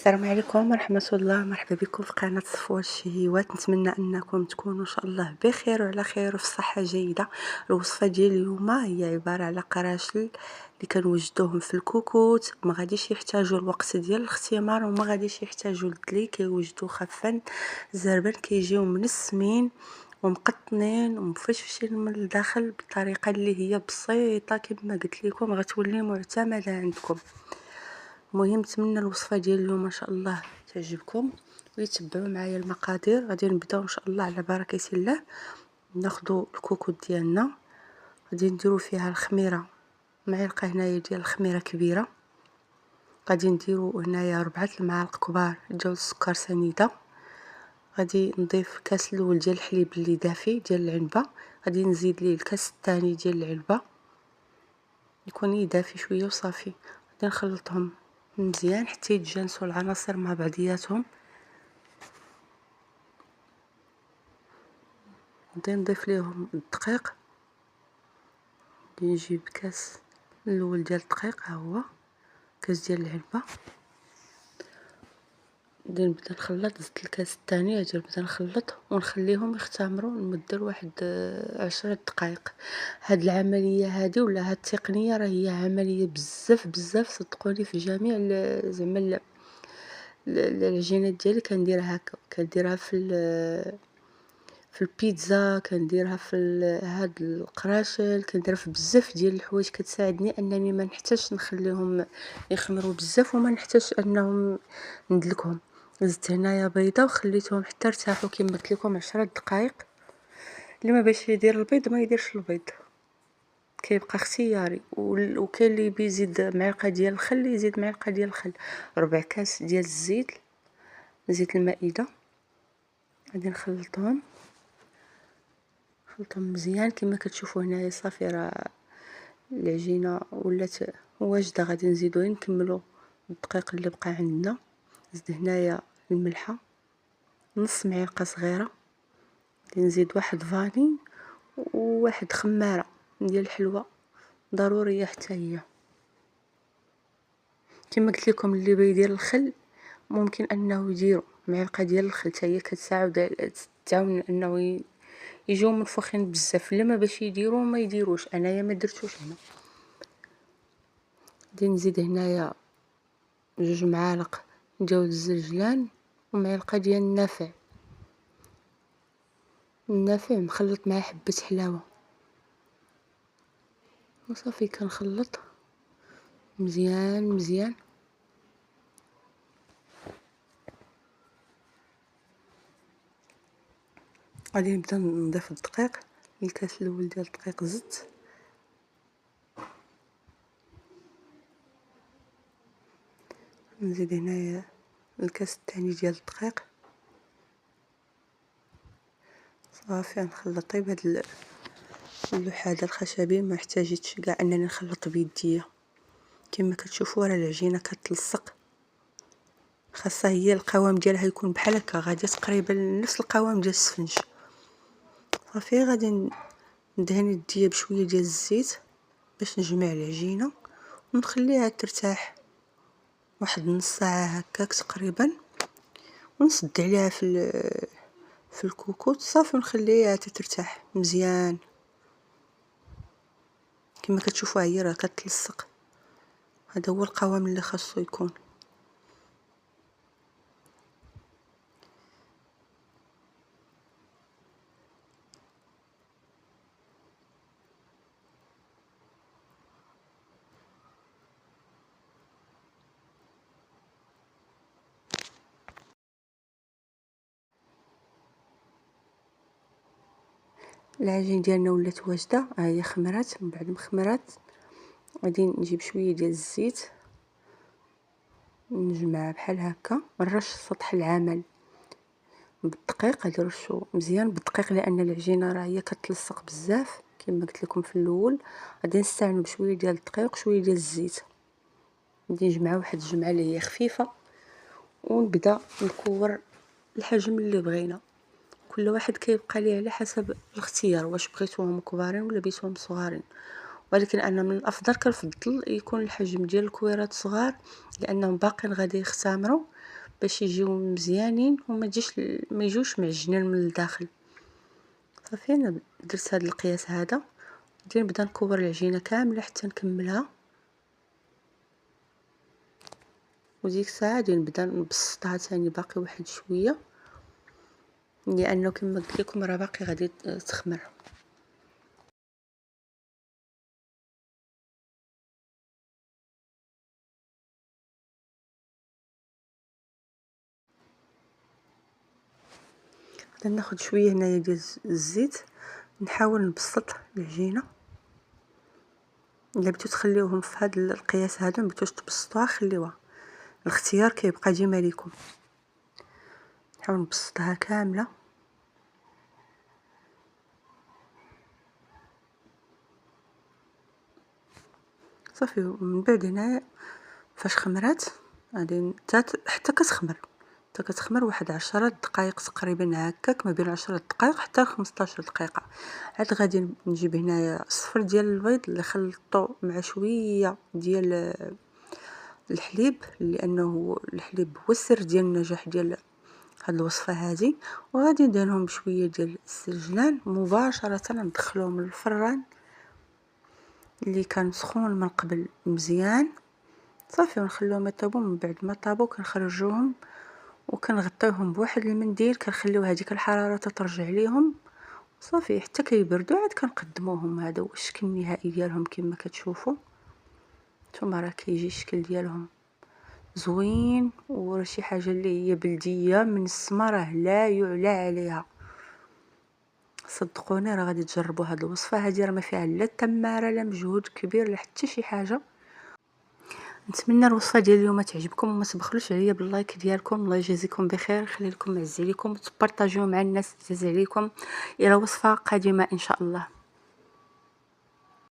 السلام عليكم ورحمة الله. مرحبا بكم في قناة صفوة الشهيوات. نتمنى انكم تكونوا ان شاء الله بخير وعلى خير وفي صحة جيدة. الوصفة ديال اليوم هي عبارة على قراشل اللي كنوجدوهم في الكوكوت. ما غاديش يحتاجوا الوقت ديال الاختمار وما غاديش يحتاجوا الدلي، كيوجدوا خفا زربا، كيجيو منسمين ومقطنين ومفشفشين من الداخل بطريقة اللي هي بسيطة كما قلت لكم، غتولي معتمدة عندكم. المهم نتمنى الوصفه ديال اليوم ان شاء الله تعجبكم ويتبعوا معايا المقادير. غادي نبداو ان شاء الله على بركه الله. ناخذوا الكوكوط ديالنا، غادي نديروا فيها الخميره، معلقه هنايا ديال الخميره كبيره. غادي نديروا هنايا 4 المعالق كبار ديال السكر سنيده. غادي نضيف كاس الاول ديال الحليب اللي دافي ديال العنبه. غادي نزيد ليه الكاس الثاني ديال العنبه يكون دافي شويه وصافي. غادي نخلطهم مزيان حتى يتجانسوا العناصر مع بعضياتهم. غادي نضيف ليهم الدقيق. غادي نجيب كاس الاول ديال الدقيق، ها هو كاس ديال العلبه. غادي نبدا نخلط، زدت الكاس الثاني، غادي نبدا نخلط ونخليهم يختمروا لمده واحد 10 دقائق. هاد العمليه هذه ولا هاد التقنيه راه هي عمليه بزاف بزاف، صدقوني. في جميع زعما العجينات ديالي كنديرها هكا، كنديرها في البيتزا، كنديرها في هاد القراشل، كنديرها في بزاف ديال الحوايج. كتساعدني انني ما نحتاجش نخليهم يخمروا بزاف وما نحتاجش انهم ندلكهم. زدت هنايا بيضه وخليتهم حتى ارتاحوا كما قلت لكم 10 دقائق. اللي ما باش يدير البيض ما يديرش البيض، كيبقى اختياري. وكاين اللي بيزيد معلقه ديال الخل، يزيد معلقه ديال الخل. ربع كاس ديال الزيت، زيت المائده. غادي نخلطهم مزيان كما كتشوفوا هنايا. صافي راه العجينه ولات واجده. غادي نزيدو نكملوا الدقيق اللي بقى عندنا. زيد هنايا الملحه نص معلقه صغيره. غادي نزيد واحد فاني وواحد خماره ديال الحلوى ضروريه حتى هي. كما قلت لكم اللي بيدير الخل ممكن انه يديروا معلقه ديال الخل، حتى هي كتساعد تعاون انه يجيو منفوخين بزاف. لما باش يديروا ما يديروش، انايا ما درتوش هنا. غادي نزيد هنايا 2 معالق ديال الزنجلان ومعلقه ديال النافع مخلط مع حبه حلاوه. وصافي كنخلط مزيان مزيان. غادي نبدا نضيف الدقيق. الكاس الاول ديال الدقيق زدت، نزيد هنايا الكاس الثاني ديال الدقيق. صافي نخلط. بهاد اللوحه هذا الخشبي ما احتاجتش كاع انني نخلط بيديا. كما كتشوفوا راه العجينه كتلصق، خاصها هي القوام ديالها يكون بحال هكا، غادي تقريبا نفس القوام ديال السفنج. صافي غادي ندهن يديا بشويه ديال الزيت باش نجمع العجينه ونخليها ترتاح واحد نص ساعه هكاك تقريبا، ونسد عليها في الكوكوط. صافي ونخليها ترتاح مزيان. كما كتشوفوا هي راه كتلصق. هذا هو القوام اللي خاصو يكون. العجين ديالنا ولات واجده، ها هي خمرات. من بعد ما خمرات غادي نجيب شويه ديال الزيت نجمعها بحال هكا، نرش سطح العمل بالدقيق. غادي نرشو مزيان بالدقيق لان العجينه راه هي كتلصق بزاف كما قلت لكم في الاول. غادي نستعمل بشويه ديال الدقيق وشويه ديال الزيت. غادي نجمعها واحد الجمعه اللي هي خفيفه ونبدا نكور الحجم اللي بغينا. كل واحد كيبقى ليه على حسب الاختيار، واش بغيتوهم كبارين ولا بغيتوهم صغارين. ولكن انا من الافضل كنفضل يكون الحجم ديال الكويرات صغار لانهم باقين غادي يختمروا باش يجيو مزيانين وما تجيش ما يجوش معجنين من الداخل. صافي انا درت هذا القياس هذا، غادي نبدا نكور العجينه كامله حتى نكملها، وديك الساعه غادي نبدا نبسطها ثاني باقي واحد شويه، لانه كما قلت لكم راه باقي غادي تخمر. غادي ناخذ شويه هنايا ديال الزيت، نحاول نبسط العجينه. الا بغيتو تخليوهم في هذا القياس هذا، ما بغيتوش تبسطوها خليوها، الاختيار كيبقى ديما ليكم. نحاول نبسطها كامله. صافي ومن بعد هنا فاش خمرات غادي حتى كتخمر واحد 10 دقائق تقريبا هكاك، ما بين 10 دقائق حتى ل 15 دقيقه. عاد غادي نجيب هنايا صفر ديال البيض اللي خلطته مع شويه ديال الحليب، لانه الحليب هو السر ديال النجاح ديال هاد الوصفه هذه. وغادي نديرهم بشويه ديال السجلان مباشره، ندخلهم للفران اللي كان سخون من قبل مزيان. صافي ونخليهم يطيبوا، من بعد ما طابوا كنخرجوهم وكنغطيوهم بواحد المنديل، كنخليو هذيك الحراره ترجع ليهم. صافي حتى كيبردوا عاد كنقدموهم. هذا هو الشكل النهائي ديالهم كما كتشوفوا نتوما، راه كيجي الشكل ديالهم زوين، وراه شي حاجه اللي هي بلديه من السما، راه لا يعلى عليها. صدقوني راه غادي تجربوا هذه الوصفه هذه، راه ما فيها لا تماره لا مجهود كبير لا حتى شي حاجه. نتمنى الوصفه ديال اليوم تعجبكم، وما تبخلوش عليا باللايك ديالكم. الله يجازيكم بخير، يخلي لكم معز عليكم، وتبارطاجيو مع الناس عزاز عليكم. الى وصفه قادمه ان شاء الله.